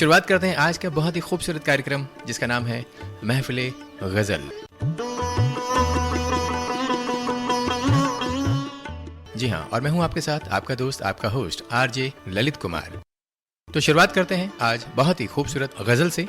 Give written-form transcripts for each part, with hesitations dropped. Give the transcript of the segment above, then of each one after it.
शुरुआत करते हैं आज का बहुत ही खूबसूरत कार्यक्रम जिसका नाम है महफिले गजल। जी हाँ, और मैं हूं आपके साथ आपका दोस्त आपका होस्ट आरजे ललित कुमार। तो शुरुआत करते हैं आज बहुत ही खूबसूरत गजल से।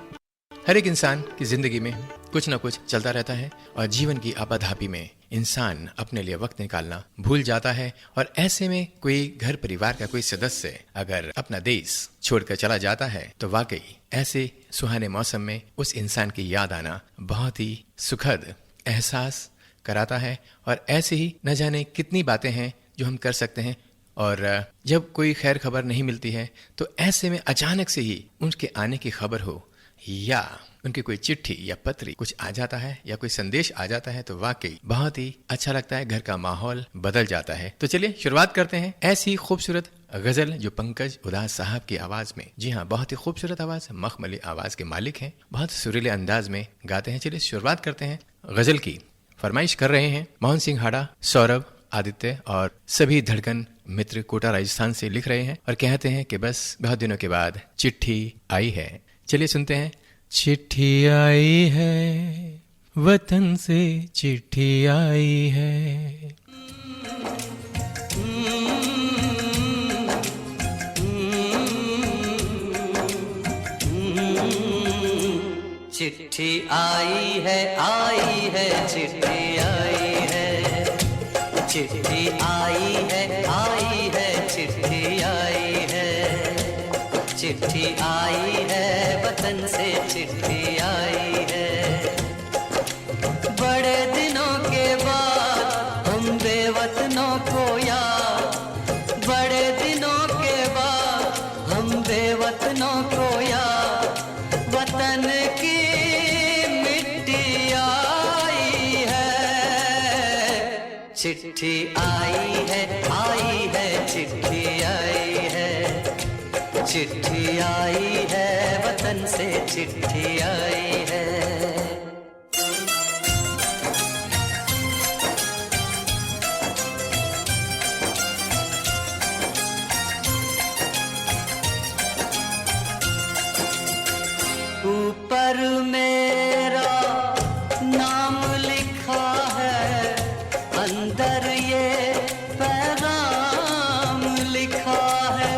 हर एक इंसान की जिंदगी में कुछ न कुछ चलता रहता है और जीवन की आपाधापी में इंसान अपने लिए वक्त निकालना भूल जाता है, और ऐसे में कोई घर परिवार का कोई सदस्य अगर अपना देश छोड़कर चला जाता है तो वाकई ऐसे सुहाने मौसम में उस इंसान की याद आना बहुत ही सुखद एहसास कराता है। और ऐसे ही न जाने कितनी बातें हैं जो हम कर सकते हैं, और जब कोई खैर खबर नहीं मिलती है तो ऐसे में अचानक से ही उनके आने की खबर हो या उनकी कोई चिट्ठी या पत्री कुछ आ जाता है या कोई संदेश आ जाता है तो वाकई बहुत ही अच्छा लगता है, घर का माहौल बदल जाता है। तो चलिए शुरुआत करते हैं ऐसी खूबसूरत गजल जो पंकज उदास साहब की आवाज में, जी हाँ बहुत ही खूबसूरत आवाज, मखमली आवाज के मालिक हैं, बहुत सुरीले अंदाज में गाते हैं। चलिए शुरुआत करते हैं। गजल की फरमाइश कर रहे हैं मोहन सिंह हाड़ा, सौरभ, आदित्य और सभी धड़कन मित्र कोटा राजस्थान से लिख रहे हैं और कहते हैं कि बस बहुत दिनों के बाद चिट्ठी आई है। चलिए सुनते हैं। चिट्ठी आई है वतन से, चिट्ठी आई है, चिट्ठी आई है, आई है, चिट्ठी आई है, चिट्ठी आई है, आई है, चिट्ठी आई है, चिट्ठी आई है वतन से, चिट्ठी आई है। बड़े दिनों के बाद हम बेवतनों को याद, बड़े दिनों के बाद हम बेवतनों को याद, वतन की मिट्टी आई है। चिट्ठी आई है, आई है, चिट्ठी आई है, चिट्ठी आई है वतन से, चिट्ठी आई है। ऊपर मेरा नाम लिखा है, अंदर ये पैगाम लिखा है।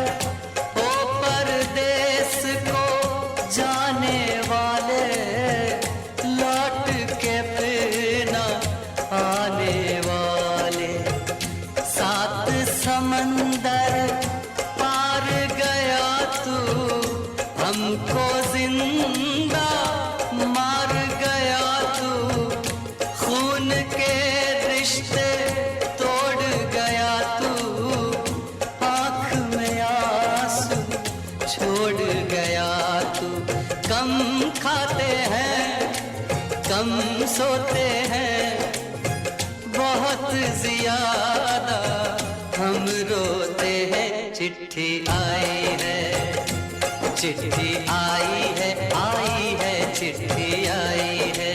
ओ परदेस को जाने वाले, लौट के फिर न आने वाले, सात समंदर पार गया तू, हमको जिंदा मार गया तू, खून के रिश्ते तोड़ गया तू, आँख में आंसू छोड़ गया तू। कम खाते हैं, कम सोते हैं, बहुत ज्यादा हम रोते हैं। चिट्ठी आई है, चिट्ठी आई है, आई है, चिट्ठी आई है,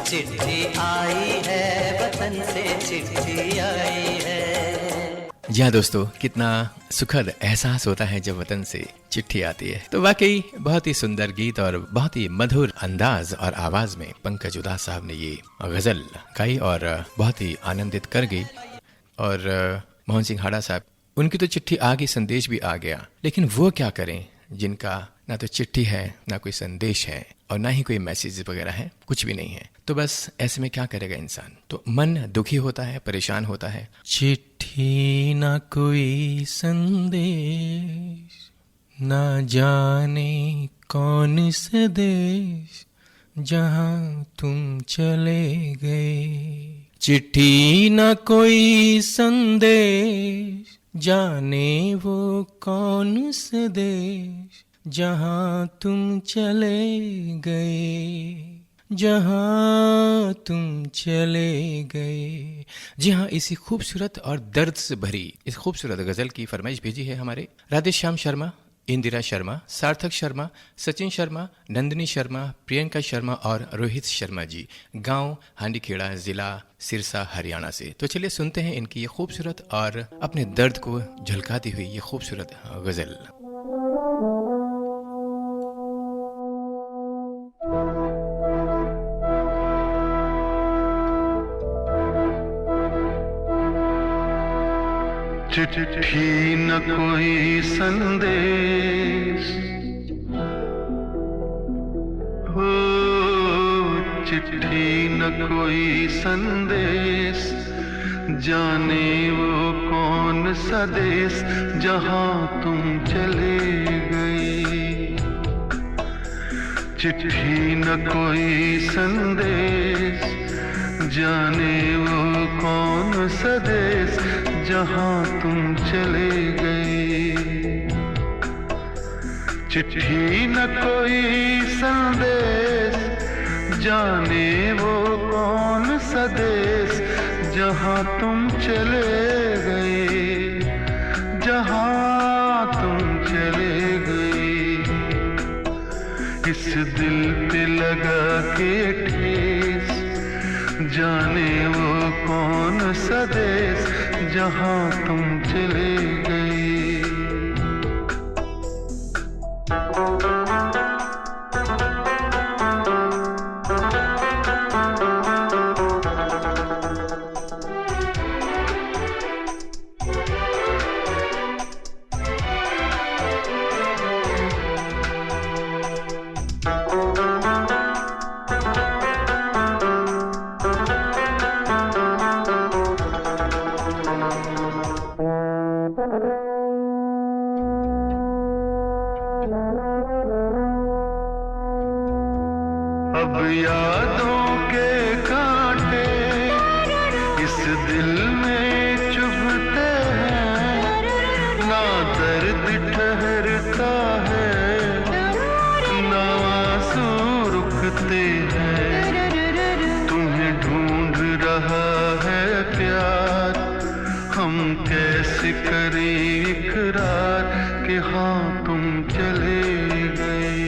चिट्ठी आई है वतन से, चिट्ठी आई है। जी हाँ दोस्तों, कितना सुखद एहसास होता है जब वतन से चिट्ठी आती है। तो वाकई बहुत ही सुंदर गीत और बहुत ही मधुर अंदाज और आवाज में पंकज उदास साहब ने ये गजल गाई और बहुत ही आनंदित कर गई। और मोहन सिंह हाड़ा साहब, उनकी तो चिट्ठी आ गई, संदेश भी आ गया, लेकिन वो क्या करें जिनका ना तो चिट्ठी है, ना कोई संदेश है और ना ही कोई मैसेज वगैरह है, कुछ भी नहीं है। तो बस ऐसे में क्या करेगा इंसान, तो मन दुखी होता है, परेशान होता है। चिट्ठी ना कोई संदेश, ना जाने कौन से देश, जहां तुम चले गए। चिट्ठी ना कोई संदेश, जाने वो कौन से देश, जहां तुम चले गए, जहां तुम चले गए। जी हाँ, इसी खूबसूरत और दर्द से भरी इस खूबसूरत गजल की फरमाइश भेजी है हमारे राधेश्याम शर्मा, इंदिरा शर्मा, सार्थक शर्मा, सचिन शर्मा, नंदिनी शर्मा, प्रियंका शर्मा और रोहित शर्मा जी, गांव हांडीखेड़ा, जिला सिरसा, हरियाणा से। तो चलिए सुनते हैं इनकी ये खूबसूरत और अपने दर्द को झलकाती हुई ये खूबसूरत गजल। चिट्ठी न कोई संदेश, हो चिट्ठी न कोई संदेश, जाने वो कौन सा देश जहां तुम चले गए। चिट्ठी न कोई संदेश, जाने वो कौन सा देश जहां तुम चले गए। चिट्ठी न कोई संदेश, जाने वो कौन सा देश जहां तुम चले गए, जहां तुम चले गए। इस दिल पे लगा के ठेस, जाने वो कौन सा देश जहां तुम चले गए। अब यादों के कांटे इस दिल में चुभते हैं, ना दर्द ठहरता है, ना आंसू रुकते हैं। तुम्हें ढूंढ रहा है प्यार, हम कैसे करें इकरार कि हाँ तुम चले गए।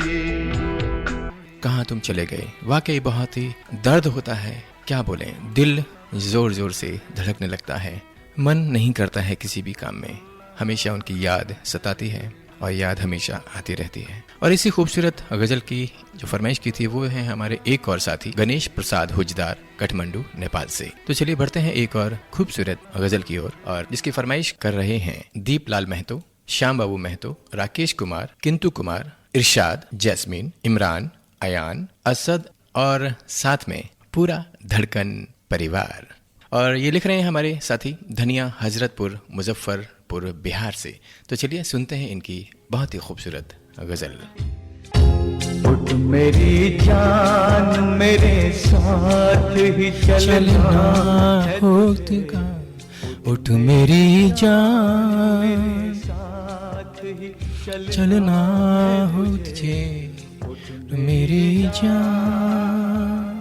कहाँ तुम चले गए, वाकई बहुत ही दर्द होता है, क्या बोलें। दिल जोर जोर से धड़कने लगता है, मन नहीं करता है किसी भी काम में। हमेशा उनकी याद सताती है और याद हमेशा आती रहती है। और इसी खूबसूरत गजल की जो फरमाइश की थी वो है हमारे एक और साथी गणेश प्रसाद हुजदार, काठमांडू, नेपाल से। तो चलिए बढ़ते हैं एक और खूबसूरत गजल की ओर, और जिसकी फरमाइश कर रहे हैं दीपलाल महतो, श्याम बाबू महतो, राकेश कुमार, किंतु कुमार, इरशाद, जैस्मीन, इमरान, अयान, असद और साथ में पूरा धड़कन परिवार। और ये लिख रहे हैं हमारे साथी धनिया, हजरतपुर, मुजफ्फरपुर, बिहार से। तो चलिए सुनते हैं इनकी बहुत ही खूबसूरत गजल। उठ मेरी जान मेरे साथ ही चलना होगा, उठ मेरी जान साथ ही चलना हो तुझे, मेरी जान,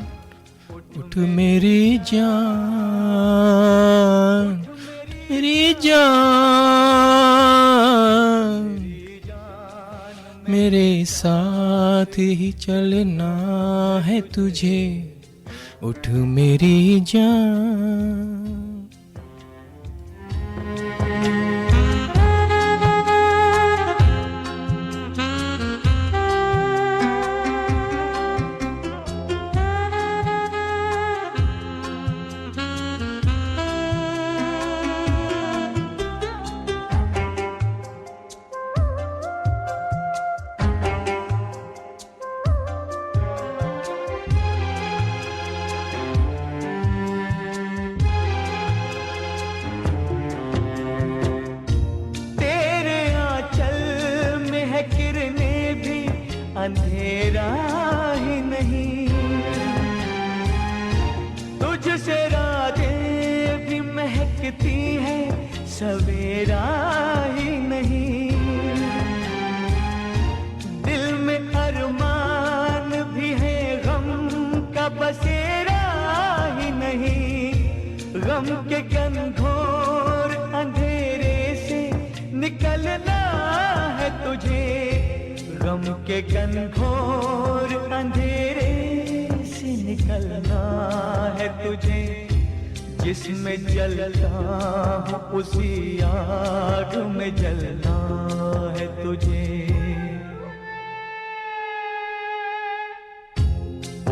उठ मेरी जान, मेरी जान, मेरे साथ ही चलना है तुझे, उठ मेरी जान। अंधेरा ही नहीं, तुझसे रातें भी महकती है, सवेरा ही नहीं। दिल में अरमान भी है, गम का बसेरा ही नहीं। गम के घनघोर अंधेरे से निकलना है तुझे, गम के घनघोर अंधेरे से निकलना है तुझे। जिसमें जलता हूँ उसी आग में जलना है तुझे।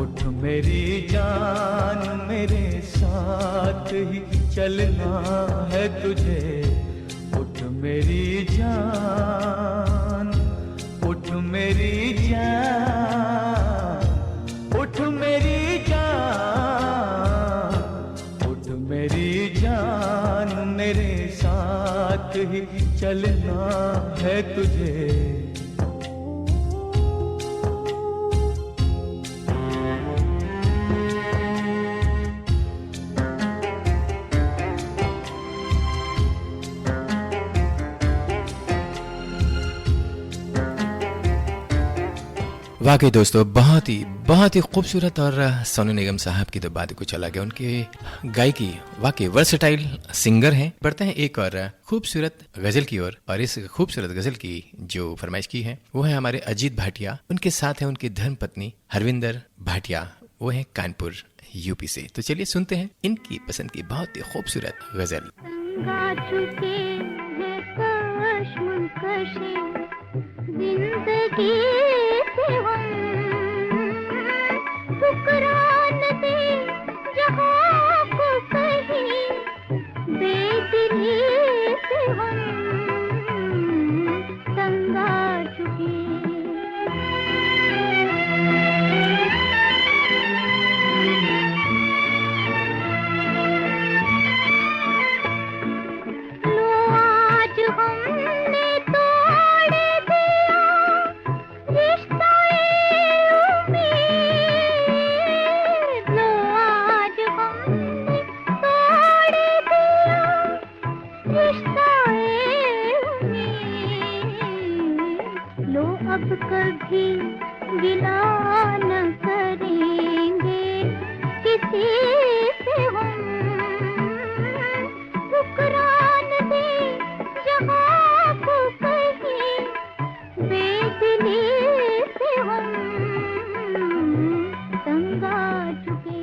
उठ मेरी जान मेरे साथ ही चलना है तुझे, मेरी जान, उठ मेरी जान, उठ मेरी जान, उठ मेरी जान, मेरे साथ ही चलना है तुझे। वाकई दोस्तों बहुत ही खूबसूरत और सोनू निगम साहब की तो बात कुछ अलग है। उनके गायकी वाकई वर्सेटाइल सिंगर हैं। बढ़ते हैं एक और खूबसूरत गजल की ओर और इस खूबसूरत गजल की जो फरमाइश की है वो है हमारे अजीत भाटिया। उनके साथ है उनकी धर्मपत्नी हरविंदर भाटिया, वो है कानपुर यूपी से। तो चलिए सुनते हैं इनकी पसंद की बहुत ही खूबसूरत गजल। जिंदगी से हम ठुकरान दे जहाँ को कहीं, बेदिली से हम तंगा चुके। लो आज हमने तोड़ दिया रिश्ता उम्मीद, लो आज हमने तोड़ दिया रिश्ता उम्मीद, लो अब कभी गिला न करेंगे किसी से हम, ठुकरान दे जहाँ को कहीं, बेदिली से हम तंगा चुके।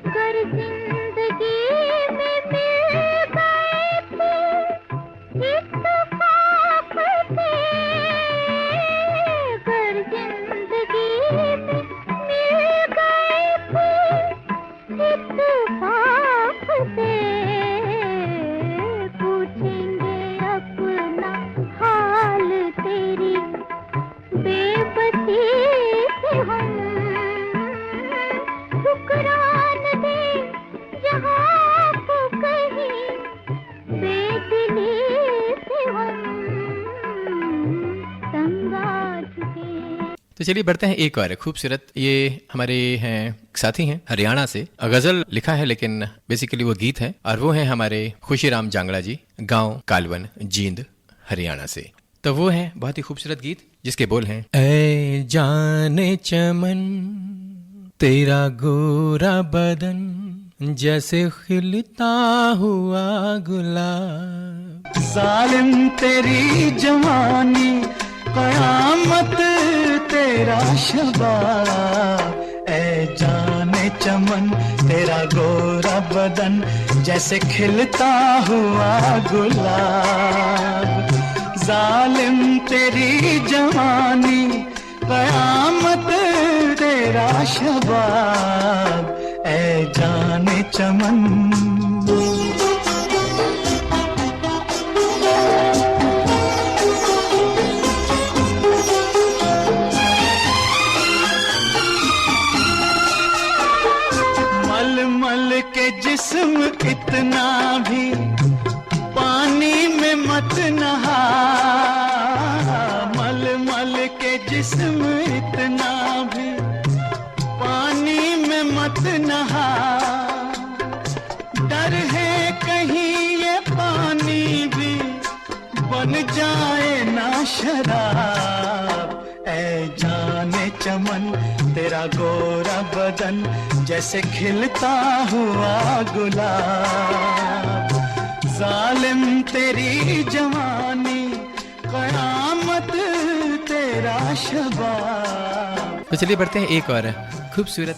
कर जिंदगी में मिल गए थे इत्तेफाक से, कर जिंदगी में मिल गए थे इत्तेफाक से, पूछेंगे अपना हाल तेरी बेबसी से हम, ठुकरान दे जहाँ को कहीं, बेदिली से हम तंगा चुके। तो चलिए बढ़ते हैं एक और खूबसूरत, ये हमारे हैं साथी हैं हरियाणा से। गजल लिखा है लेकिन बेसिकली वो गीत है और वो है हमारे खुशीराम जांगड़ा जी, गांव कालवन जींद हरियाणा से। तो वो है बहुत ही खूबसूरत गीत जिसके बोल हैं, ऐ जाने चमन तेरा गोरा बदन जैसे खिलता हुआ गुलाब, जालिम तेरी जवानी कयामत तेरा शबाब, ऐ जाने चमन तेरा गोरा बदन जैसे खिलता हुआ गुलाब, जालिम तेरी जवानी कयामत तेरा शबाब, ऐ जाने चमन। मल के जिस्म इतना भी पानी में मत नहा, मल मल के जिस्म इतना भी पानी में मत नहा, डर है कहीं ये पानी भी बन जाए ना शराब, ऐ जाने चमन तेरा गोरा बदन जैसे खिलता हुआ गुलाब, जालिम तेरी जवानी कयामत तेरा शबाब। तो चलिए बढ़ते हैं एक और खूबसूरत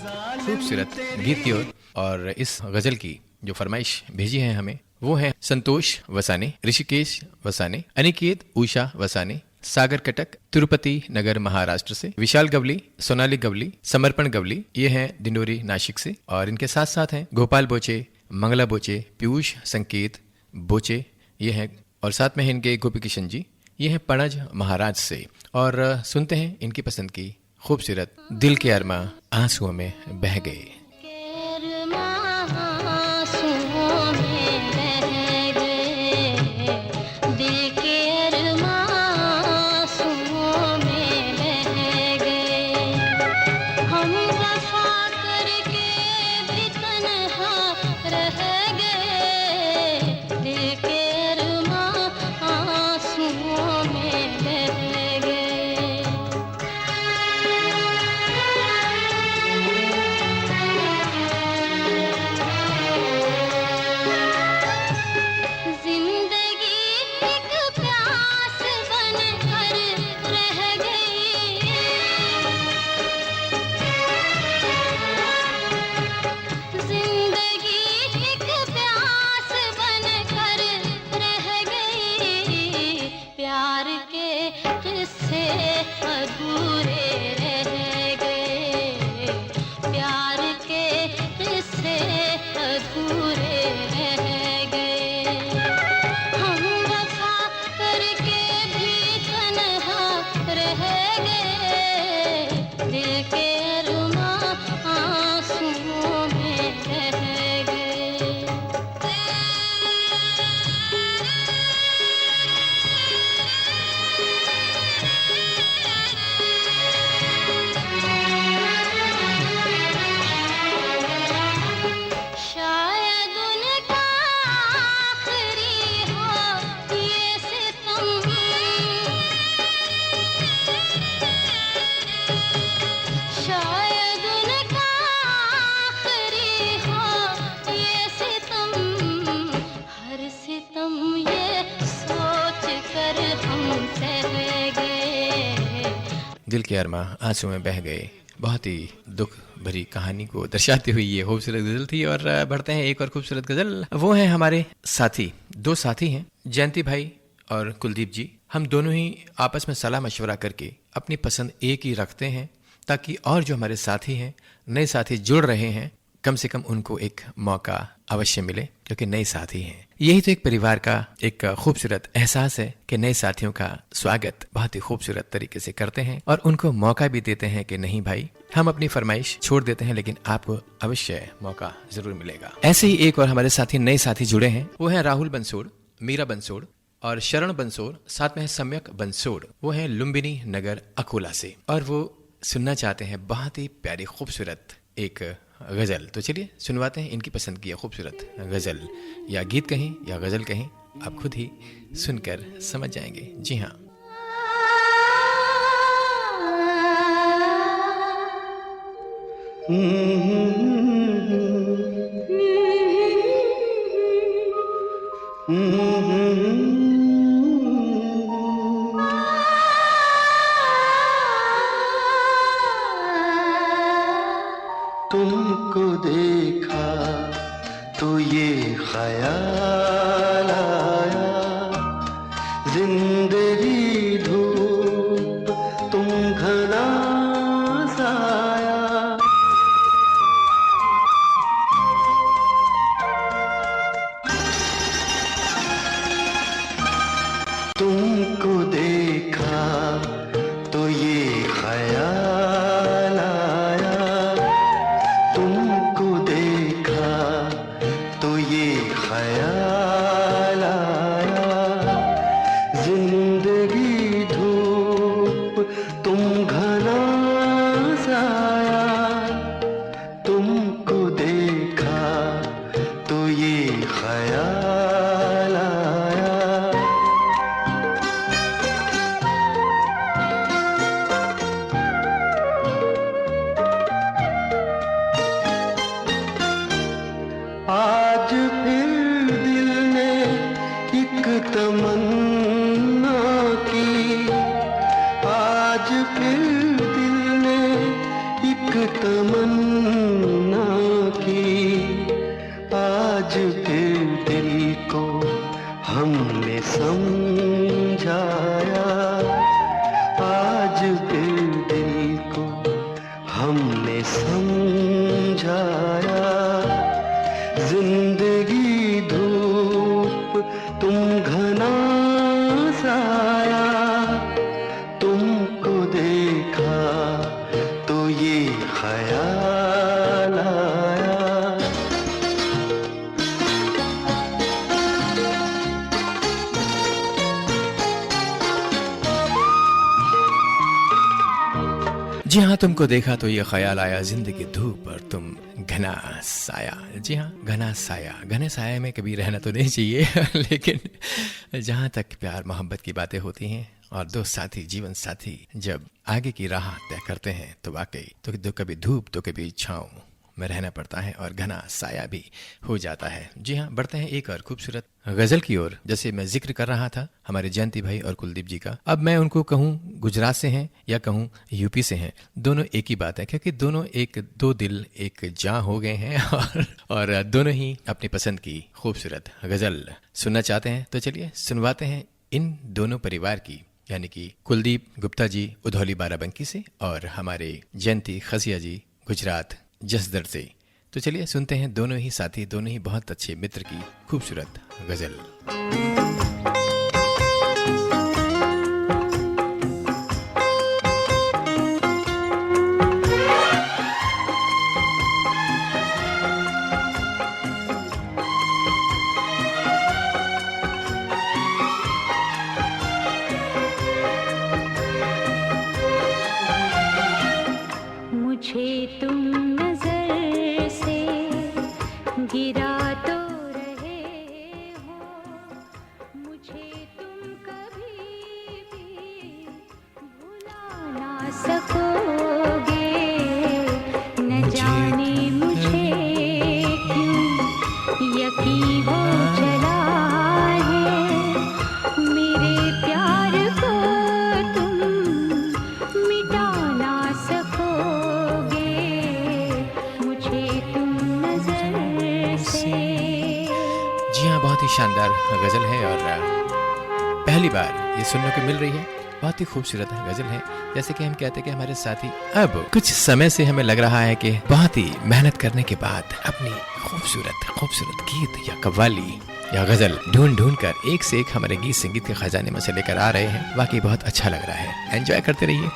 गीत की ओर और इस गजल की जो फरमाइश भेजी है हमें वो है संतोष वसाने, ऋषिकेश वसाने, अनिकेत उषा वसाने, सागर कटक, तिरुपति नगर महाराष्ट्र से, विशाल गवली, सोनाली गवली, समर्पण गवली, ये हैं दिंडोरी नासिक से, और इनके साथ साथ हैं गोपाल बोचे, मंगला बोचे, पीयूष संकेत बोचे, ये हैं, और साथ में हैं इनके गोपी किशन जी, ये हैं पणज महाराज से। और सुनते हैं इनकी पसंद की खूबसूरत दिल के अरमा आंसुओं में बह गए। दिल के अरमा आंसू में बह गए, बहुत ही दुख भरी कहानी को दर्शाती हुई ये खूबसूरत गजल थी। और बढ़ते हैं एक और खूबसूरत गजल, वो है हमारे साथी, दो साथी हैं, जयंती भाई और कुलदीप जी। हम दोनों ही आपस में सलाह मशवरा करके अपनी पसंद एक ही रखते हैं, ताकि और जो हमारे साथी हैं, नए साथी जुड़ रहे हैं, कम से कम उनको एक मौका अवश्य मिले, क्योंकि नए साथी हैं। यही तो एक परिवार का एक खूबसूरत एहसास है कि नए साथियों का स्वागत बहुत ही खूबसूरत तरीके से करते हैं और उनको मौका भी देते हैं कि नहीं भाई, हम अपनी फरमाइश छोड़ देते हैं, लेकिन आपको अवश्य मौका जरूर मिलेगा। ऐसे ही एक और हमारे साथी, नए साथी जुड़े हैं, वो है राहुल बंसोड़, मीरा बंसोड़ और शरण बंसोड़, साथ में है सम्यक बंसोड़। वो है लुम्बिनी नगर अकोला से, और वो सुनना चाहते हैं बहुत ही प्यारी खूबसूरत एक गजल। तो चलिए सुनवाते हैं इनकी पसंद की खूबसूरत गजल, या गीत कहें या गजल कहें, आप खुद ही सुनकर समझ जाएंगे। जी हाँ, तुमको देखा तो ये ख्याल आया, जिंदगी धूप तुम घना साया। तुमको देखा तो ये ख्याल आया, तुमको देखा तो ये ख्याल आया, जिंदगी धूप तुम घना साया। तुमको देखा तो ये ख्याल आया। आज फिर दिल ने एक तमन्ना की, आज फिर दिल ने एक तमन्ना की, आज फिर दिल को हमने समझाया। जी हाँ, तुमको देखा तो ये ख्याल आया जिंदगी धूप और तुम घना साया। जी हाँ, घना साया, घने साया में कभी रहना तो नहीं चाहिए लेकिन जहाँ तक प्यार मोहब्बत की बातें होती हैं और दो साथी, जीवन साथी जब आगे की राह तय करते हैं तो वाकई तो कभी धूप तो कभी छाँव में रहना पड़ता है और घना साया भी हो जाता है। जी हाँ, बढ़ते हैं एक और खूबसूरत गजल की ओर। जैसे मैं जिक्र कर रहा था हमारे जयंती भाई और कुलदीप जी का, अब मैं उनको कहूँ गुजरात से हैं या कहूँ यूपी से हैं, दोनों एक ही बात है, क्योंकि दोनों एक दो दिल एक जान हो गए हैं और दोनों ही अपनी पसंद की खूबसूरत गजल सुनना चाहते हैं। तो चलिए सुनवाते हैं इन दोनों परिवार की, यानी कि कुलदीप गुप्ता जी उधौली बाराबंकी से और हमारे जयंती खसिया जी गुजरात जसदर से। तो चलिए सुनते हैं दोनों ही साथी, दोनों ही बहुत अच्छे मित्र की खूबसूरत गजल। मुझे तुम नजर से गिरा तो रहे हो, मुझे तुम कभी भी भुला ना सकोगे, न जाने मुझे क्यों यकीन हो चला है, मेरे प्यार को तुम मिटा ना सकोगे, मुझे तुम नजर से। जी हाँ, बहुत ही शानदार गजल है और पहली बार ये सुनने को मिल रही है। बहुत ही खूबसूरत गजल है। जैसे कि हम कहते हैं कि हमारे साथी अब कुछ समय से हमें लग रहा है कि बहुत ही मेहनत करने के बाद अपनी खूबसूरत गीत या कव्वाली या गजल ढूंढ ढूंढ कर एक से एक हमारे गीत संगीत के खजाने में से लेकर आ रहे हैं। वाकई बहुत अच्छा लग रहा है। एंजॉय करते रहिए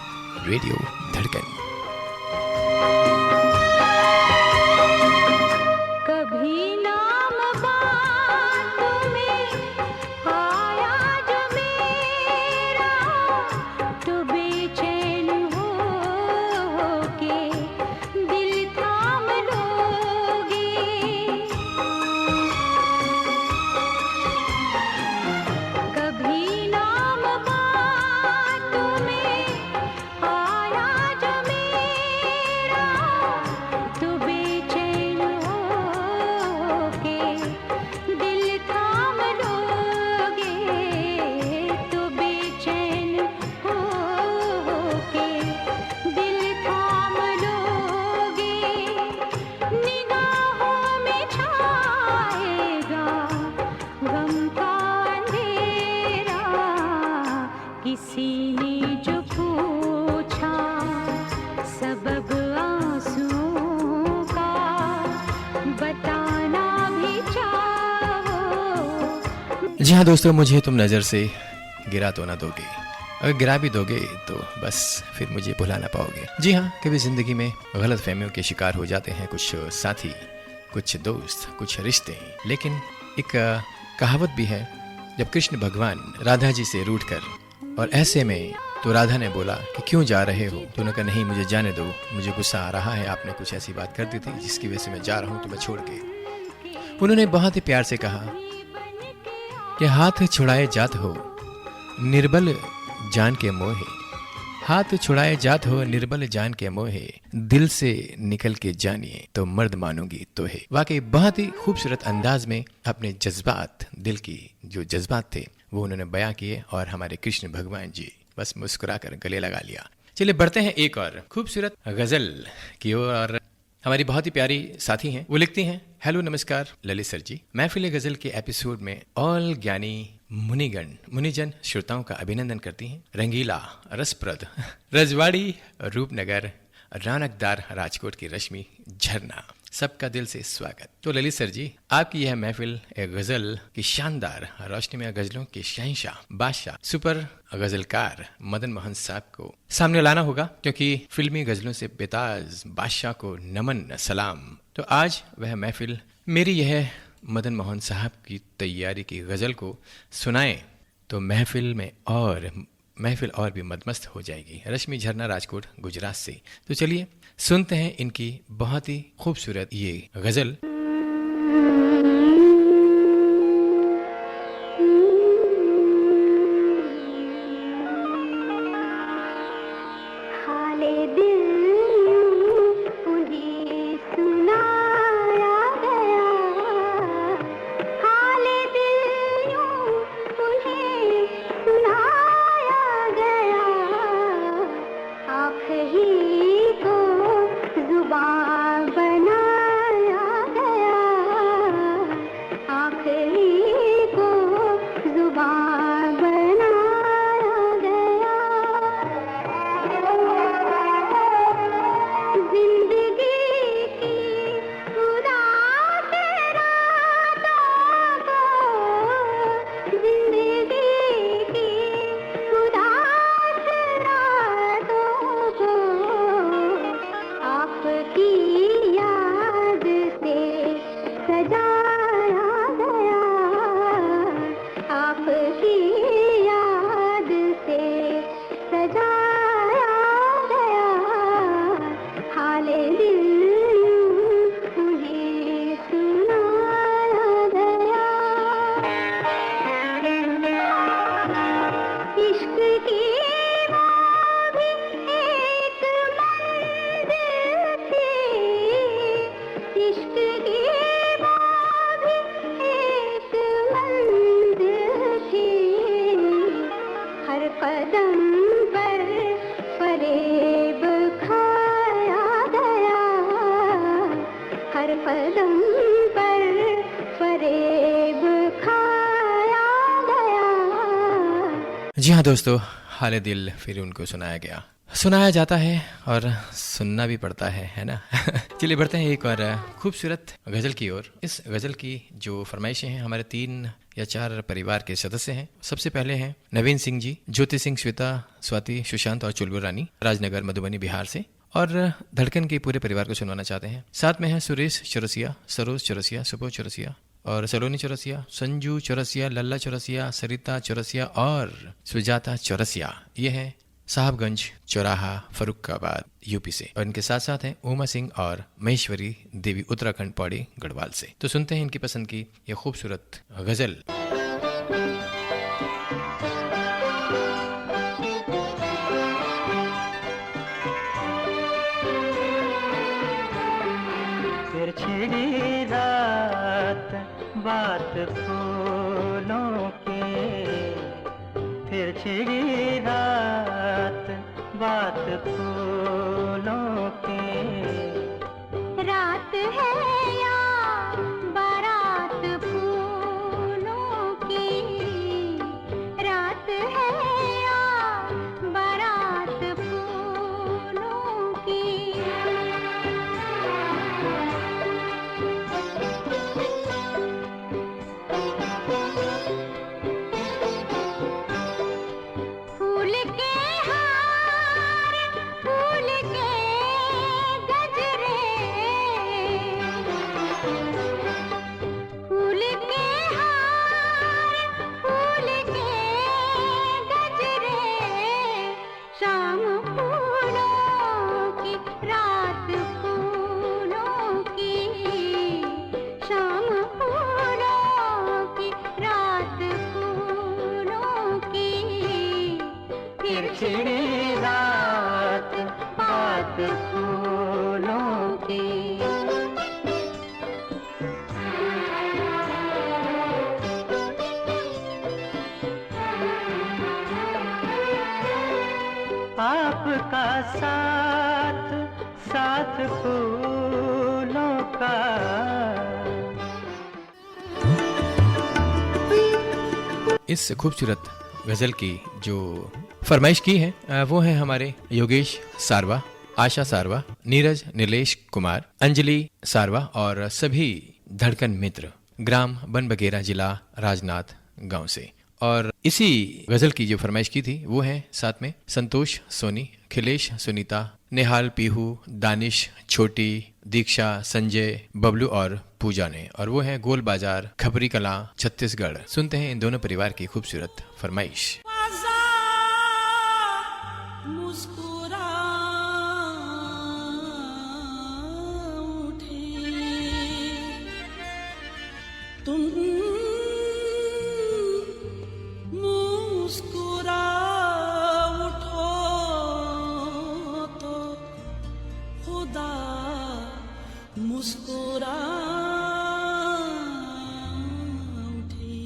रेडियो धड़कन। कभी नाम बातों में आया जो मेरा, तो बेचैन हो के दिल थाम लोगे, कभी नाम बातों में आया जो मेरा, तो बेचैन हो के दिल थाम लोगे, तो बेचैन हो के दिल थाम लोगे, निगाहों में छाएगा गम का अंधेरा, किसी ने जो पूछा सबब आंसुओं का, बताना भी चाहो। जी हाँ दोस्तों, मुझे तुम नज़र से गिरा तो ना दोगे, अगर गिरा भी दोगे तो बस फिर मुझे भुला ना पाओगे। जी हाँ, कभी ज़िंदगी में गलत फहमियों के शिकार हो जाते हैं कुछ साथी, कुछ दोस्त, कुछ रिश्ते। लेकिन एक कहावत भी है, जब कृष्ण भगवान राधा जी से रूठ कर और ऐसे में तो राधा ने बोला कि क्यों जा रहे हो, तो उन्होंने कहा नहीं मुझे जाने दो, मुझे गुस्सा आ रहा है, आपने कुछ ऐसी बात कर दी थी जिसकी वजह से मैं जा रहा हूँ तुम्हें छोड़ के। उन्होंने बहुत ही प्यार से कहा कि हाथ छुड़ाए जात हो निर्बल जान के मोहे, हाथ छुड़ाए जात हो निर्बल जान के मोहे, दिल से निकल के जानिए तो मर्द मानूंगी तो है। वाकई बहुत ही खूबसूरत अंदाज में अपने जज्बात, दिल की जो जज्बात थे वो उन्होंने बयां किए और हमारे कृष्ण भगवान जी बस मुस्कुरा कर गले लगा लिया। चलिए बढ़ते हैं एक और खूबसूरत गजल की ओर और हमारी बहुत ही प्यारी साथी हैं, वो लिखती हैं, हेलो नमस्कार ललित सर जी, महफिल गजल के एपिसोड में ऑल ज्ञानी मुनिजन श्रोताओं का अभिनंदन करती हैं। रंगीला, रसप्रद, रजवाड़ी, रूपनगर, रौनकदार राजकोट की रश्मि, झरना, सबका दिल से स्वागत। तो ललित सर जी, आपकी यह महफिल एक गजल की शानदार रोशनी में गजलों के शहंशाह, बादशाह, सुपर गजलकार मदन मोहन साहब को सामने लाना होगा, क्योंकि फिल्मी गजलों से बेताज बादशाह को नमन सलाम। तो आज वह महफिल मेरी यह मदन मोहन साहब की तैयारी की गजल को सुनाएं तो महफिल में और महफिल और भी मदमस्त हो जाएगी। रश्मि झरना राजकोट गुजरात से। तो चलिए सुनते हैं इनकी बहुत ही खूबसूरत ये गजल। जी हाँ दोस्तों, हाले दिल फिर उनको सुनाया जाता है और सुनना भी पड़ता है ना। चलिए बढ़ते हैं एक और खूबसूरत गज़ल की ओर। इस गज़ल की जो फरमाइशें हैं, हमारे 3 या 4 परिवार के सदस्य हैं। सबसे पहले हैं नवीन सिंह जी, ज्योति सिंह, श्वेता, स्वाति, सुशांत और चुलबुल रानी, राजनगर मधुबनी बिहार से, और धड़कन के पूरे परिवार को सुनवाना चाहते हैं। साथ में है सुरेश चौरसिया, सरोज चौरसिया, सुबो चौरसिया और सलोनी चौरसिया, संजू चौरसिया, लल्ला चौरसिया, सरिता चौरसिया और सुजाता चौरसिया। ये है साहबगंज चौराहा, फरुखाबाद, यूपी से। और इनके साथ साथ हैं उमा सिंह और महेश्वरी देवी, उत्तराखंड, पौड़ी गढ़वाल से। तो सुनते हैं इनकी पसंद की ये खूबसूरत गजल। छिड़ी रात बात फूलों की, फिर छिड़ी रात बात फूलों की। रात है या बारात फूलों की, रात है या बारात फूलों की। छिड़ी रात बात फूलों की। आपका साथ साथ फूलों का। इस खूबसूरत गजल की जो फरमाइश की है वो है हमारे योगेश सारवा, आशा सारवा, नीरज, नीलेश कुमार, अंजलि सारवा और सभी धड़कन मित्र, ग्राम बनबगेरा, जिला राजनाथ गांव से। और इसी गजल की जो फरमाइश की थी वो है साथ में संतोष सोनी, खिलेश, सुनीता, नेहाल, पीहू, दानिश, छोटी, दीक्षा, संजय, बबलू और पूजा ने। और वो है गोल बाजार, खपरी कलां, छत्तीसगढ़। सुनते हैं इन दोनों परिवार की खूबसूरत फरमाइश। तुम मुस्कुरा उठो तो खुदा मुस्कुरा उठे।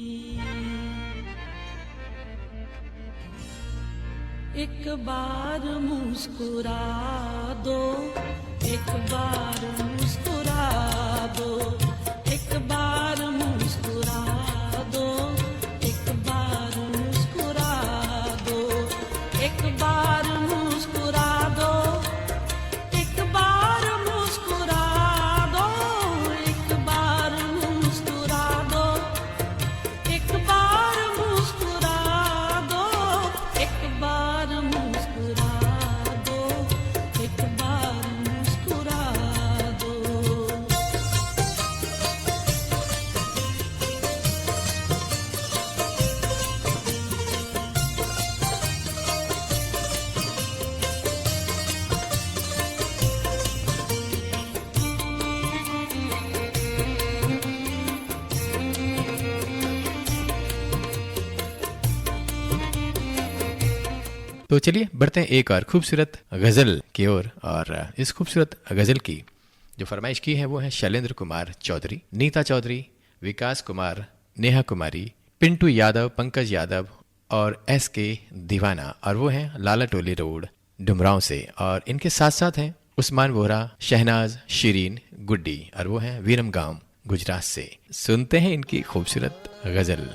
एक बार मुस्कुरा दो, एक बार मुस्कुरा दो, एक बार मुस्कुरा दो, एक बार मुस्कुरा दो, एक बार मुस्कुरा दो, एक बार मुस्कुरा दो, एक बार मुस्कुरा दो, एक बार मुस्कुरा दो, एक बार मुस्कुरा दो, एक बार मुस्कुरा दो। तो चलिए बढ़ते हैं एक और खूबसूरत गजल की ओर। और इस खूबसूरत गजल की जो फरमाइश की है वो है शैलेंद्र कुमार चौधरी, नीता चौधरी, विकास कुमार, नेहा कुमारी, पिंटू यादव, पंकज यादव और SK दीवाना। और वो हैं लाला टोली रोड डुमरांव से। और इनके साथ साथ हैं उस्मान वोहरा, शहनाज, शिरीन, गुड्डी। और वो हैं वीरमगांव गुजरात से। सुनते हैं इनकी खूबसूरत गजल।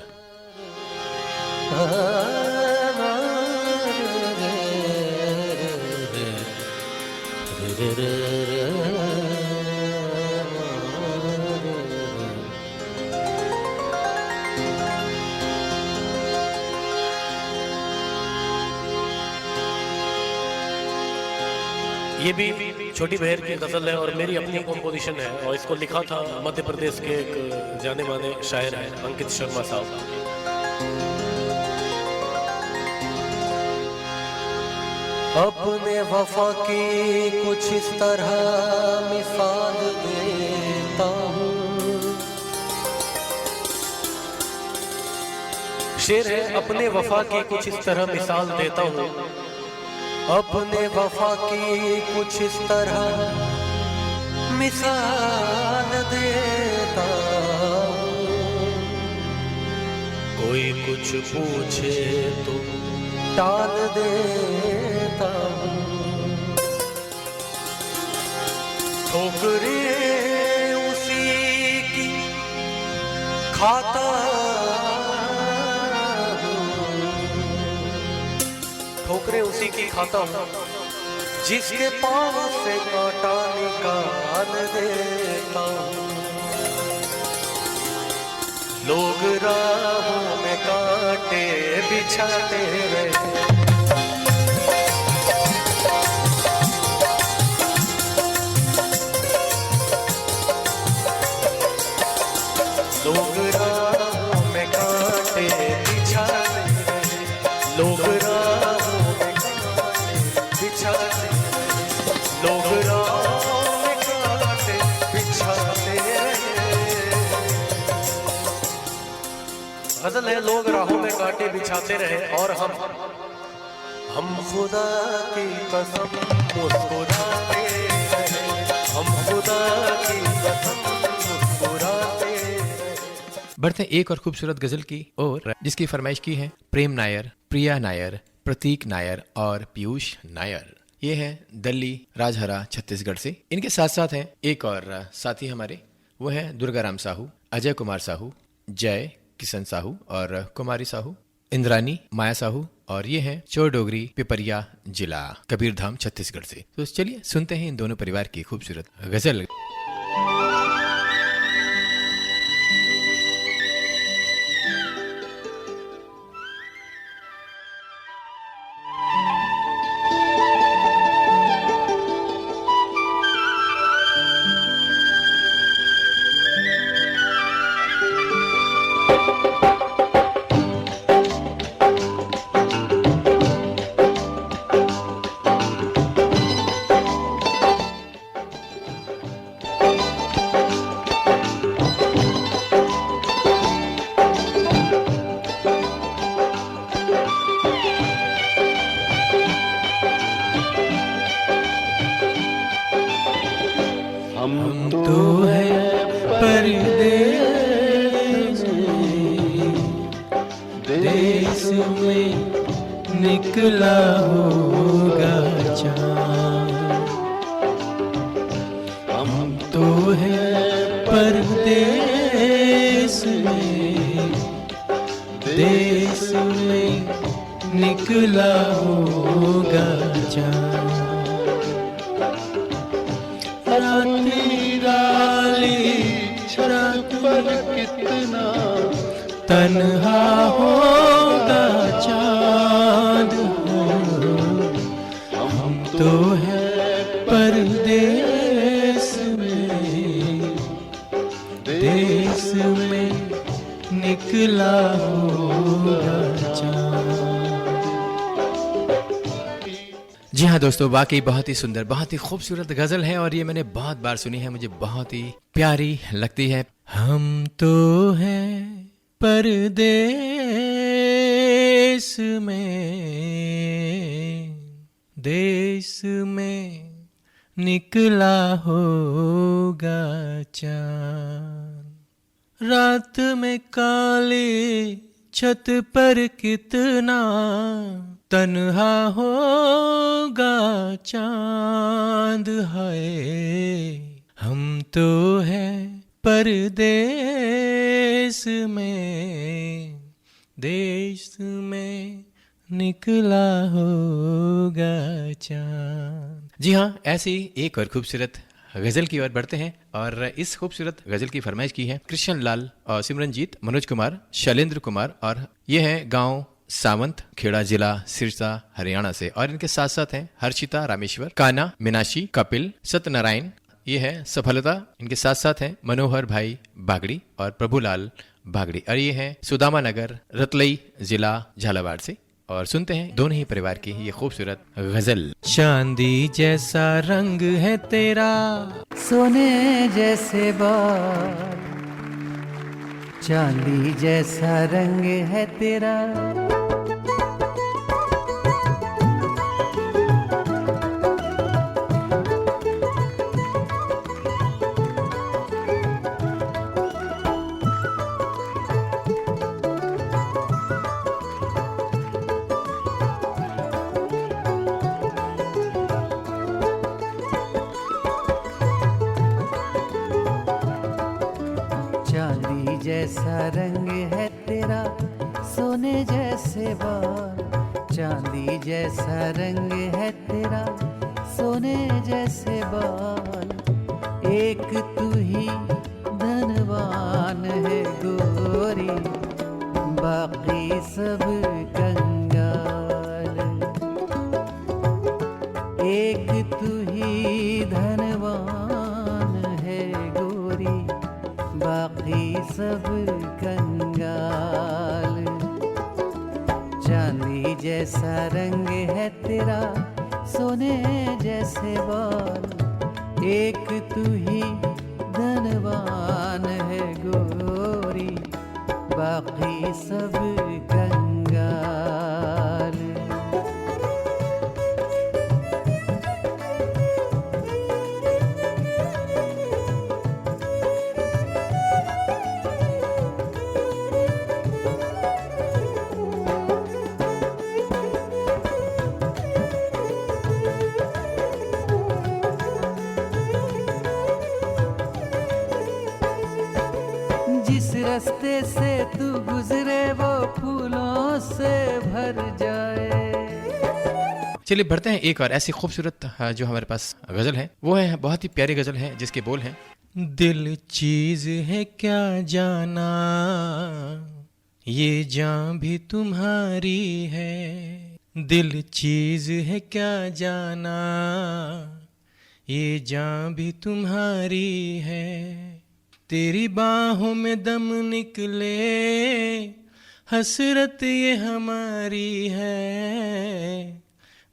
ये भी छोटी बहर की गज़ल है और मेरी अपनी कॉम्पोजिशन है और इसको लिखा था मध्य प्रदेश के एक जाने माने शायर हैं अंकित शर्मा साहब। अपने वफा की कुछ इस तरह मिसाल देता हूँ। शेर है अपने वफा की कुछ इस तरह मिसाल देता हूँ। अपने वफा की कुछ इस तरह मिसाल देता हूँ। कोई कुछ पूछे तो टाल देता हूँ। ठोकरे उसी की खाता ठोकरे उसी की खाता हूँ जिसके पाँव से कांटा निकाल देता हूँ। लोग राहों में कांटे बिछाते रहे, लोग राहों में कांटे बिछाते रहे, लोग राहों में कांटे बिछाते रहे, लोग राहों में कांटे बिछाते रहे। गजल है लोग राहों में कांटे बिछाते रहे और हम खुदा की कसम मुस्कुराते रहे, हम खुदा की कसम मुस्कुराते रहे। बढ़ते हैं एक और खूबसूरत गजल की और जिसकी फरमाइश की है प्रेम नायर, प्रिया नायर, प्रतीक नायर और पीयूष नायर। ये है दिल्ली राजहरा छत्तीसगढ़ से। इनके साथ साथ हैं एक और साथी हमारे, वो है दुर्गाराम साहू, अजय कुमार साहू, जय किशन साहू और कुमारी साहू, इंद्रानी, माया साहू। और ये है चोरडोगरी, पिपरिया जिला, कबीरधाम छत्तीसगढ़ से। तो चलिए सुनते हैं इन दोनों परिवार की खूबसूरत गजल। हम तो है परदेस देश में निकला होगा चाँद। हम तो है परदेस में देश में निकला होगा चाँद। छत पर कितना तन्हा होगा चाँद। हम तो है परदेस में देश में निकला होगा चाँद। जी हाँ दोस्तों, वाकई बहुत ही सुंदर, बहुत ही खूबसूरत गजल है और ये मैंने बहुत बार सुनी है, मुझे बहुत ही प्यारी लगती है। हम तो हैं परदेस में देश में निकला होगा चाँद। रात में काले छत पर कितना तन्हा होगा चाँद है। हम तो हैं परदेस में देश में निकला होगा चाँद। जी हाँ, ऐसी एक और खूबसूरत गजल की ओर बढ़ते हैं और इस खूबसूरत गजल की फरमाइश की है कृष्ण लाल और सिमरनजीत, मनोज कुमार, शैलेंद्र कुमार और ये है गांव सावंत खेड़ा, जिला सिरसा, हरियाणा से। और इनके साथ साथ हैं हर्षिता रामेश्वर, काना, मीनाक्षी, कपिल, सत्यनारायण, ये है सफलता। इनके साथ साथ हैं मनोहर भाई बागड़ी और प्रभुलाल बागड़ी और ये है सुदामा नगर, रतलई जिला, झालावाड़ से। और सुनते हैं दोनों ही परिवार की ये खूबसूरत गजल। चांदी जैसा रंग है तेरा, सोने जैसे बाल, चांदी जैसा रंग है तेरा। चांदी जैसा रंग है तेरा, सोने जैसे बाल, चांदी जैसा रंग है तेरा, सोने जैसे बाल। एक तू ही धनवान है गोरी, बाकी सब कंगाल। एक तू ही धनवान है गोरी, बाकी सब कंगाल। चांदी जैसा रंग है तेरा, सोने जैसे बाल। एक तू ही धनवान है गोरी, बाकी सब कंगाल। रास्ते से तू गुजरे वो फूलों से भर जाए। चलिए बढ़ते हैं एक और ऐसी खूबसूरत जो हमारे पास गजल है, वो है बहुत ही प्यारी गजल है जिसके बोल हैं। दिल चीज है क्या जाना, ये जान भी तुम्हारी है। दिल चीज है क्या जाना, ये जान भी तुम्हारी है। तेरी बाहों में दम निकले, हसरत ये हमारी है।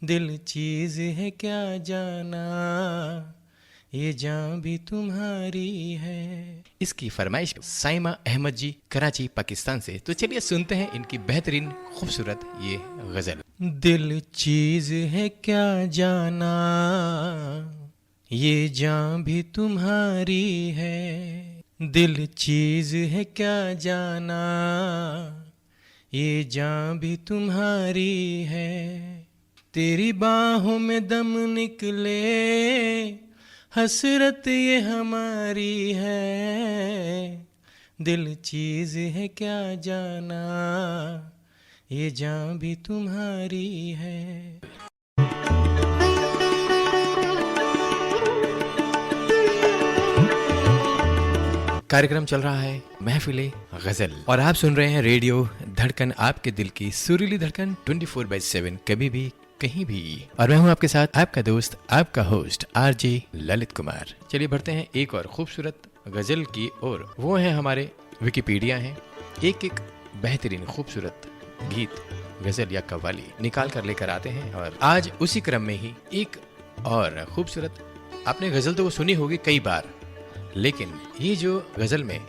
दिल चीज है क्या जाना, ये जान भी तुम्हारी है। इसकी फरमाइश साइमा अहमद जी, कराची, पाकिस्तान से। तो चलिए सुनते हैं इनकी बेहतरीन खूबसूरत ये गजल। दिल चीज है क्या जाना, ये जान भी तुम्हारी है, दिल चीज है क्या जाना, ये जान भी तुम्हारी है, तेरी बाहों में दम निकले, हसरत ये हमारी है, दिल चीज है क्या जाना, ये जान भी तुम्हारी है। कार्यक्रम चल रहा है महफिले गजल और आप सुन रहे हैं रेडियो धड़कन, आपके दिल की सुरीली धड़कन 24/7 कभी भी कहीं भी। और मैं हूं आपके साथ आपका दोस्त, आपका होस्ट आरजे ललित कुमार। चलिए बढ़ते हैं एक और खूबसूरत गजल की ओर। वो है हमारे विकिपीडिया हैं, एक एक बेहतरीन खूबसूरत गीत, गजल या कव्वाली निकाल कर लेकर आते हैं। और आज उसी क्रम में ही एक और खूबसूरत, आपने गजल तो वो सुनी होगी कई बार, लेकिन ये जो गजल में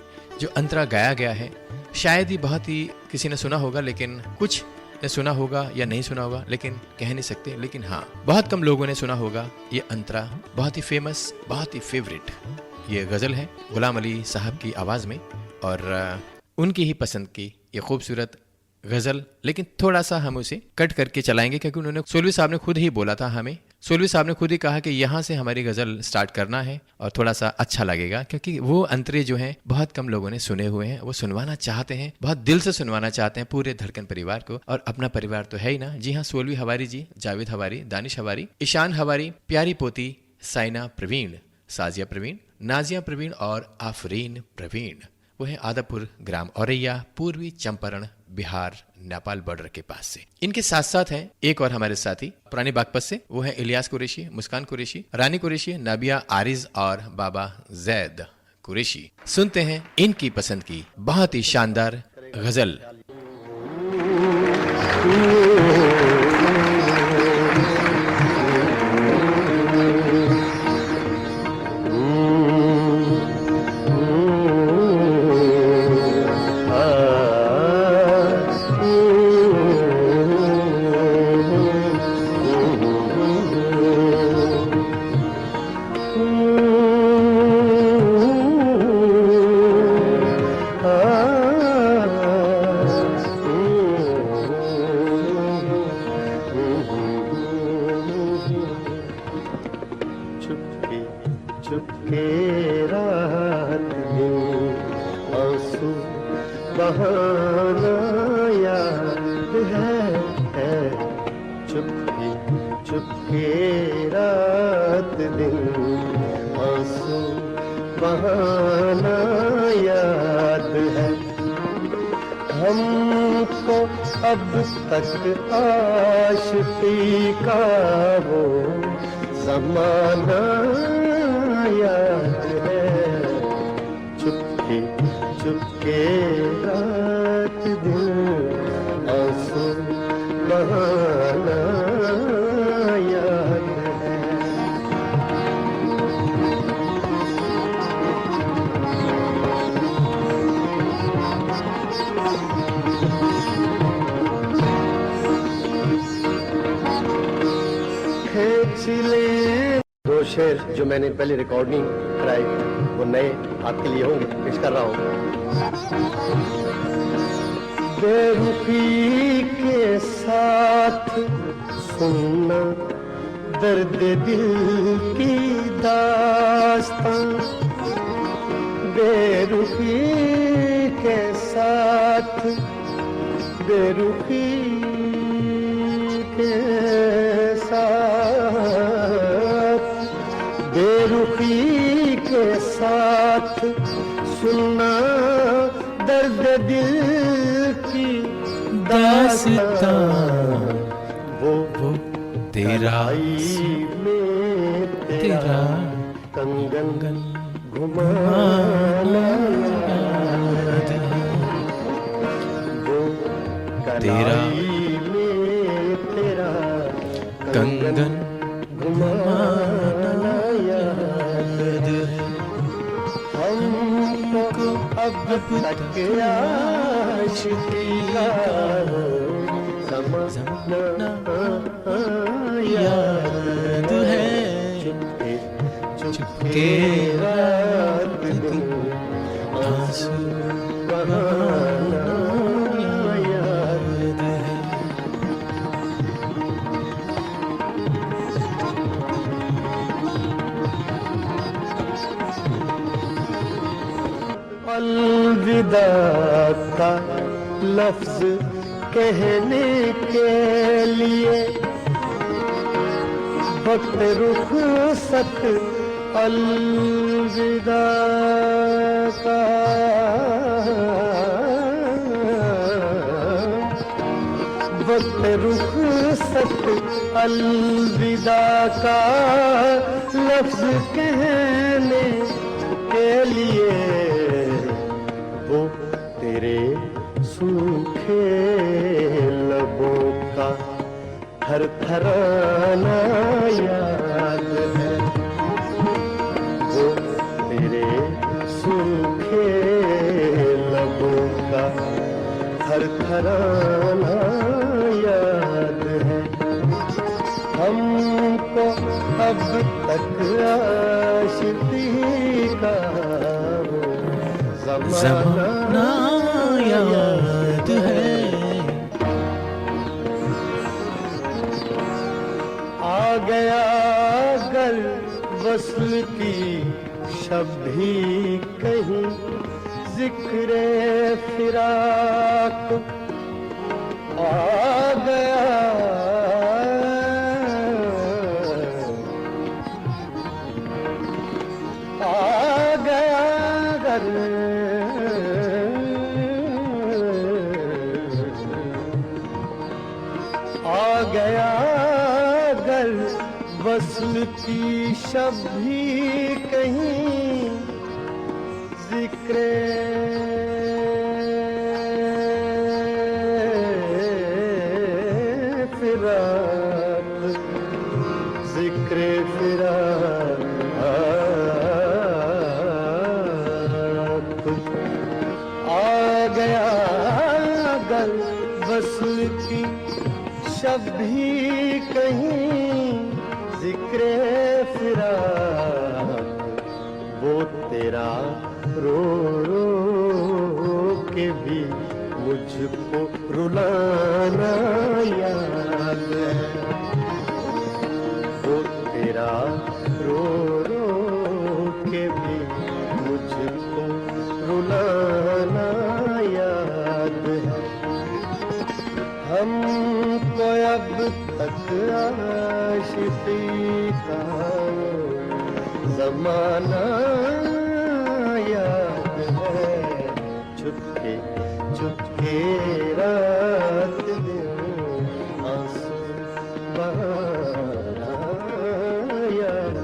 जो अंतरा गाया गया है, शायद ही बहुत ही किसी ने सुना होगा, लेकिन कुछ ने सुना होगा या नहीं सुना होगा, लेकिन कह नहीं सकते। लेकिन हाँ, बहुत कम लोगों ने सुना होगा ये अंतरा। बहुत ही फेमस, बहुत ही फेवरेट ये गजल है गुलाम अली साहब की आवाज में, और उनकी ही पसंद की ये खूबसूरत गजल। लेकिन थोड़ा सा हम उसे कट करके चलाएंगे, क्योंकि उन्होंने सोलवी साहब ने खुद ही बोला था हमें, सोलवी साहब ने खुद ही कहा कि यहाँ से हमारी गजल स्टार्ट करना है और थोड़ा सा अच्छा लगेगा, क्योंकि वो अंतरे जो हैं बहुत कम लोगों ने सुने हुए हैं, वो सुनवाना चाहते हैं, बहुत दिल से सुनवाना चाहते हैं पूरे धड़कन परिवार को। और अपना परिवार तो है ही ना। जी हाँ, सोलवी हवारी जी, जावेद हवारी, दानिश हवारी, ईशान हवारी, प्यारी पोती साइना प्रवीण, साजिया प्रवीण, नाजिया प्रवीण और आफरीन प्रवीण। वो है आदापुर ग्राम औरैया, पूर्वी चंपारण, बिहार नेपाल बॉर्डर के पास से। इनके साथ साथ हैं एक और हमारे साथी पुरानी बागपत से, वो है इलियास कुरैशी, मुस्कान कुरैशी, रानी कुरैशी, नाबिया आरिज और बाबा जैद कुरैशी। सुनते हैं इनकी पसंद की बहुत ही शानदार गजल। हमको अब तक आशिकी का वो ज़माना याद है। चुपके चुपके रात दिन आंसू बहाना याद है। दो शेर जो मैंने पहले रिकॉर्डिंग कराई वो नए आपके लिए होंगे, पेश कर रहा हूँ। बेरुखी के साथ सुनना दर्द दिल की दास्तां, बेरुखी के साथ, बेरुखी के साथ, बेरुखी के साथ सुनना दर्द दिल की दास्तां, वो तेरा में तेरा कंगन घुमाना याद है। वो तेरा में तेरा कंगन घुमाना याद है। हमको अब तक आशिकी का ज़माना याद है। चुपके के रात दिन आंसू बहाना याद है। अलविदा का लफ्ज कहने के लिए वक्त रुखसत अलविदा का वक्त रुखसत अलविदा का लफ्ज कहने के लिए वो तेरे सूखे लबों का थरथराना याद है। वो तेरे सूखे लबों का थरथराना याद है। हमको अब तक आशिकी का वो ज़माना याद है। आ गया अगर वस्ल की शब भी कहीं जिक्रे फिराक आ गया। आ गया अगर आ गया अगर वस्ल की शब भी कहीं जिक्रे फिराक जिक्रे फिराक आ गया अगर वस्ल की शब भी कहीं जिक्रे फिराक वो तेरा रो रो के भी मुझको रुलाना याद है। वो तेरा रो रो के भी मुझको रुलाना याद है। हमको अब तक आशिकी का ज़माना याद है। चुपके चुपके रात दिन आंसू बहाना याद।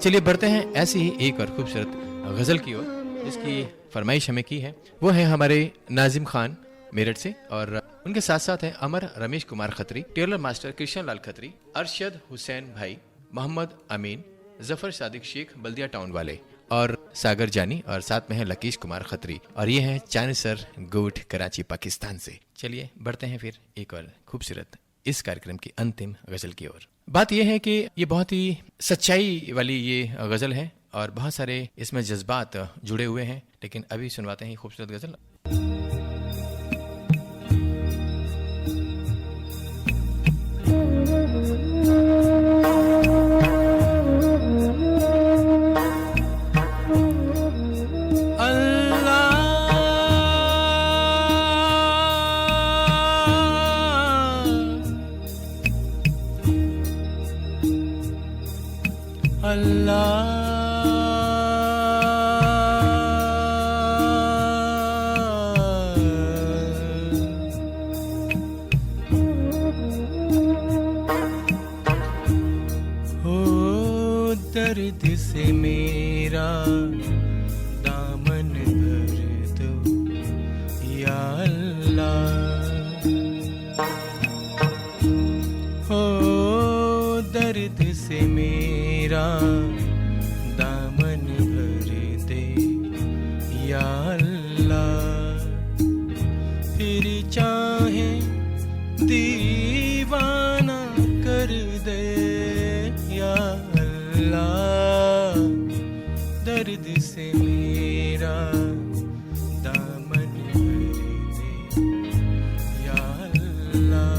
चलिए बढ़ते हैं ऐसी ही एक और खूबसूरत गजल की ओर जिसकी फरमाइश हमें की है। वो है हमारे नाजिम खान मेरठ से और उनके साथ साथ हैं अमर रमेश कुमार खत्री, टेलर मास्टर कृष्ण लाल खत्री, अरशद हुसैन भाई, मोहम्मद अमीन, जफर सादिक शेख बल्दिया टाउन वाले और सागर जानी, और साथ में है लकीश कुमार खत्री, और ये हैं चांदसर गोट कराची पाकिस्तान से। चलिए बढ़ते हैं फिर एक और खूबसूरत इस कार्यक्रम की अंतिम गजल की ओर। बात यह है कि ये बहुत ही सच्चाई वाली ये गजल है और बहुत सारे इसमें जज्बात जुड़े हुए हैं, लेकिन अभी सुनवाते हैं ये खूबसूरत गजल। दर्द से मेरा दामन भर दो या अल्लाह, हो दर्द से मेरा दामन भर दे या अल्लाह, फिर चाहे दीवाना कर दे या अल्लाह। दर्द से मेरा दामन भर दे या अल्लाह।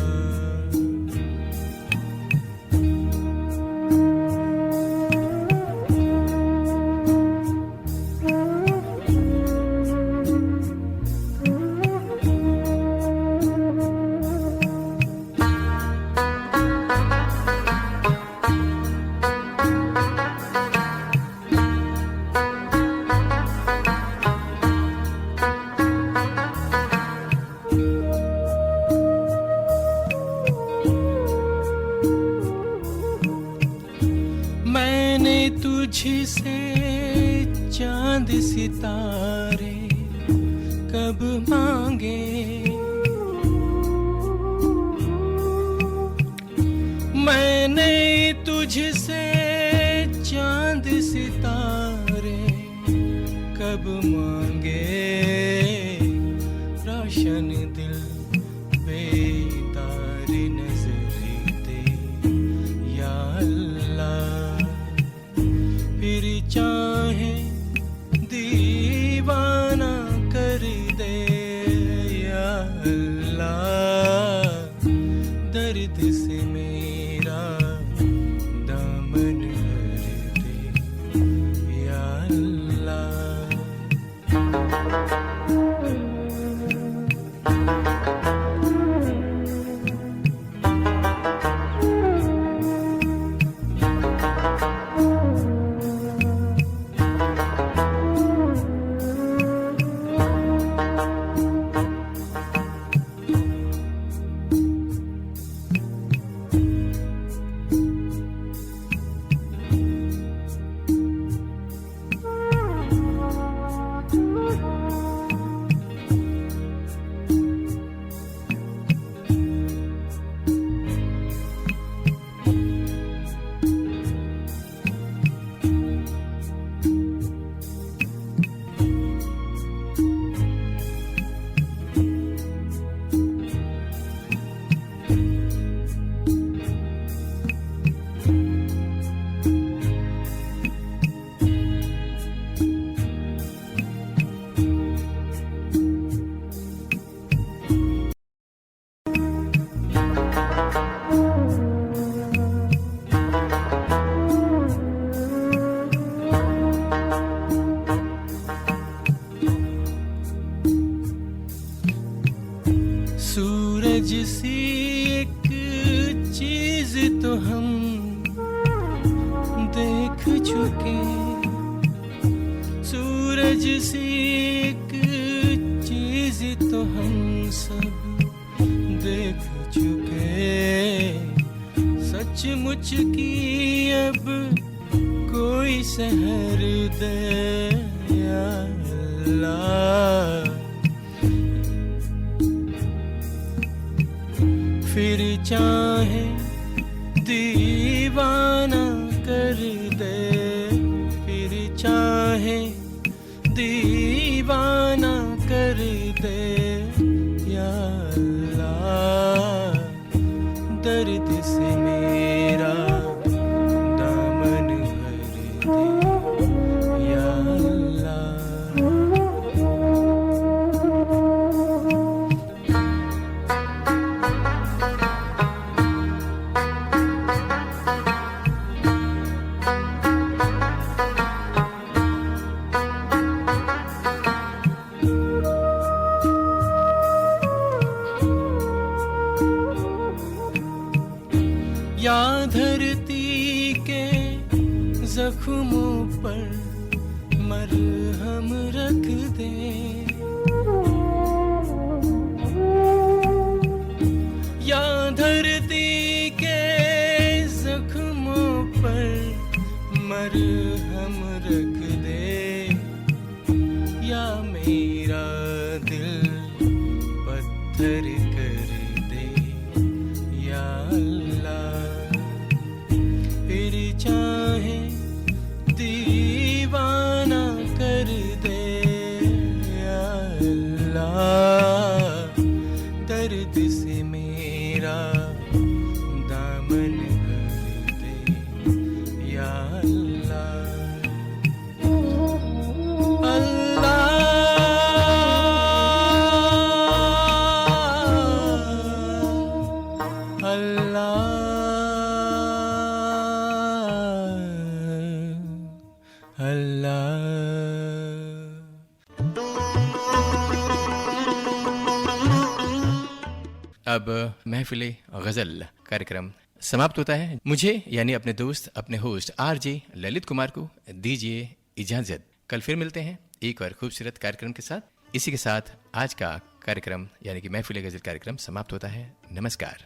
मैंने तुझसे चांद सितारे कब मांगे, मैंने तुझसे चांद सितारे कब मांगे, रोशन दिल बेदार नजर दे या अल्लाह। फिर चाहे दीवाना कर दे या अल्लाह। दर्द से मेरा दामन भर दे या अल्लाह। सूरज सी एक चीज तो हम देख चुके, सूरज सी एक चीज तो हम सब देख चुके। सचमुच की अब कोई सहर दे या अल्लाह। फिर चाहे दीवाना कर दे, फिर चाहे दीवाना कर दे या अल्लाह। दर्द से मेरा दामन भर दे या अल्लाह। या धरती के जख्मों पर मरहम रख दे, या धरती के जख्मों पर मरहम रख दे, या मेरा दिल पत्थर कर दे या अल्लाह। फिर चाहे दीवाना कर दे या अल्लाह। दर्द से मेरा दामन भर दे या अल्लाह। अब महफिले गजल कार्यक्रम समाप्त होता है। मुझे यानी अपने दोस्त, अपने होस्ट आरजे ललित कुमार को दीजिए इजाजत। कल फिर मिलते हैं एक और खूबसूरत कार्यक्रम के साथ। इसी के साथ आज का कार्यक्रम यानी कि महफिले गजल कार्यक्रम समाप्त होता है। नमस्कार।